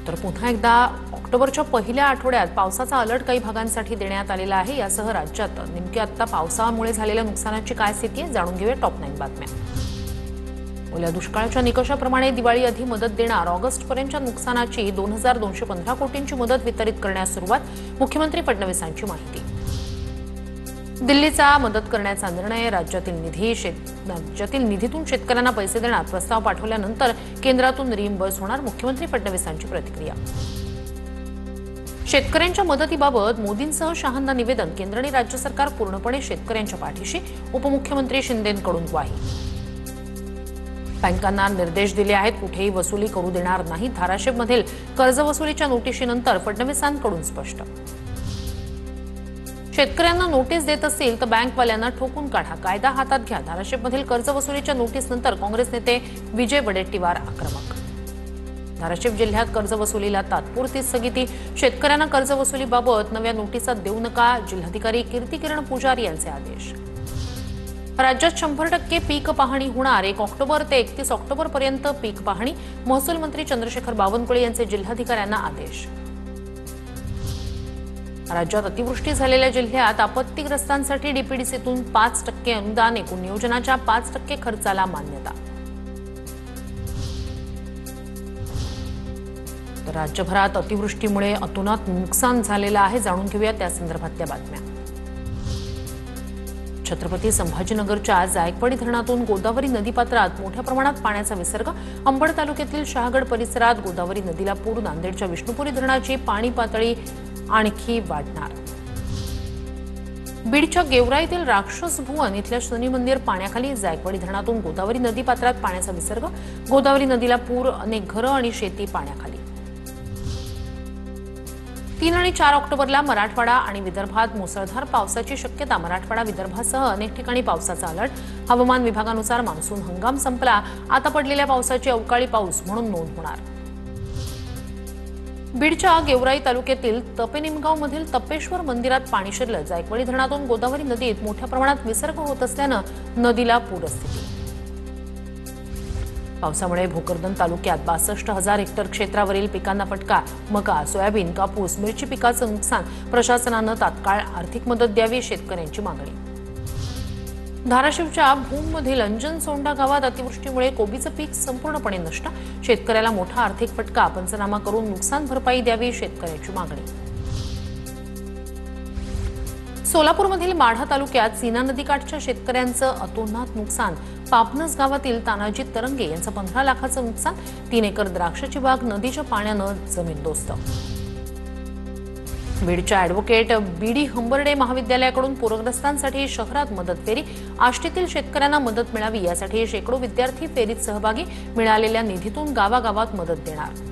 तर पुन्हा एकदा ऑक्टोबरच्या पहिल्या आठवड्यात पावसाचा अलर्ट काही भागांसाठी देण्यात आलेला आहे। यासह राज्यात नेमकी आता पावसामुळे झालेल्या नुकसानाची काय स्थिती आहे जाणून घेऊया टॉप 9 बातम्या। ओल्या दुष्काळाच्या निकषाप्रमाणे दिवाळी आधी मदत देणार ऑगस्टपर्यंतच्या नुकसानाची 2215 कोटींची मदत वितरित करण्यास सुरुवात, मुख्यमंत्री फडणवीसांची माहिती। दिल्लीचा मदत करण्याचा निर्णय, राज्यातील निधीतून शेतकऱ्यांना पैसे देणार प्रस्ताव पाठवल्यानंतर केंद्रातून रिइंबर्स होणार, मुख्यमंत्री फडणवीसांची प्रतिक्रिया। शेतकऱ्यांच्या मदतीबाबत मोदींसह शहांना निवेदन, केंद्र आणि राज्य सरकार पूर्णपणे शेतकऱ्यांच्या पाठीशी, उपमुख्यमंत्री शिंदेंकडून ग्वाही। बँकांना निर्देश दिले आहेत, कुठेही वसुली करू देणार नाही, धाराशिवमधील कर्जवसुलीच्या नोटिशीनंतर फडणवीसांकडून स्पष्ट। शेतकऱ्यांना नोटीस देत असतील तर बँकवाल्यांना ठोकून काढा, कायदा हातात घ्या, धाराशिवमधील कर्जवसुलीच्या नोटीसनंतर काँग्रेस नेते विजय वडेट्टीवार आक्रमक। धाराशिव जिल्ह्यात कर्जवसुलीला तात्पुरती स्थगिती, शेतकऱ्यांना कर्जवसुलीबाबत नव्या नोटिसा देऊ नका, जिल्हाधिकारी कीर्तिकिरण पुजारी यांचे आदेश। राज्यात 100% पीक पाहणी होणार, 1 ऑक्टोबर ते 31 ऑक्टोबर पर्यंत पीक पाहणी, महसूल मंत्री चंद्रशेखर बावनकुळे यांचे जिल्हाधिकाऱ्यांना आदेश। राज्यात अतिवृष्टी झालेल्या जिल्ह्यात आपत्तीग्रस्तांसाठी डीपीडीसीतून 5% अनुदान, एकूण नियोजनाच्या 5% खर्चाला मान्यता। तर राज्यभरात अतिवृष्टीमुळे अतोनात नुकसान झालेलं आहे, जाणून घेऊया त्या संदर्भातल्या बातम्या। छत्रपती संभाजीनगरच्या जायकवाडी धरणातून गोदावरी नदीपात्रात मोठ्या प्रमाणात पाण्याचा विसर्ग, अंबड तालुक्यातील शहागड परिसरात गोदावरी नदीला पूर, नांदेडच्या विष्णुपुरी धरणाची पाणी पातळी आणखी वाढणार। बीडच्या गेवराईतील राक्षस भुवन इथल्या शनी मंदिर पाण्याखाली, जायकवाडी धरणातून गोदावरी नदीपात्रात पाण्याचा विसर्ग, गोदावरी नदीला पूर, अनेक घरं आणि शेती पाण्याखाली। 3 आणि 4 ऑक्टोबरला मराठवाडा आणि विदर्भात मुसळधार पावसाची शक्यता, मराठवाडा विदर्भासह अनेक ठिकाणी पावसाचा अलर्ट, हवामान विभागानुसार मान्सून हंगाम संपला, आता पडलेल्या पावसाची अवकाळी पाऊस म्हणून नोंद होणार। बीडच्या गेवराई तालुक्यातील तपेनिमगावमधील तपेश्वर मंदिरात पाणी शिरलं, जायकवाडी धरणातून गोदावरी नदीत मोठ्या प्रमाणात विसर्ग होत असल्यानं नदीला पूरस्थिती। पावसामुळे भोकरदन तालुक्यात 62,000 हेक्टर क्षेत्रावरील पिकांना फटका, मका, सोयाबीन, कापूस, मिरची पिकाचं नुकसान, प्रशासनानं तात्काळ आर्थिक मदत द्यावी, शेतकऱ्यांची मागणी। धाराशिवच्या भूममधील अंजनसोंडा गावात अतिवृष्टीमुळे कोबीचं पीक संपूर्णपणे नष्ट, शेतकऱ्याला मोठा आर्थिक फटका, पंचनामा करून नुकसान भरपाई द्यावी, शेतकऱ्याची मागणी। सोलापूरमधील माढा तालुक्यात सीना नदीकाठच्या शेतकऱ्यांचं अतोनात नुकसान, पापनस गावातील तानाजी तरंगे यांचं 15 लाखाचं नुकसान, 3 एकर द्राक्षाची बाग नदीच्या पाण्यानं जमीनदोस्त। बीडच्या ॲडव्होकेट बीडी हंबर्डे महाविद्यालयाकडून पूरग्रस्तांसाठी शहरात मदत फेरी, आष्टीतील शेतकऱ्यांना मदत मिळावी यासाठी शेकडो विद्यार्थी फेरीत सहभागी, मिळालेल्या निधीतून गावागावात मदत देणार।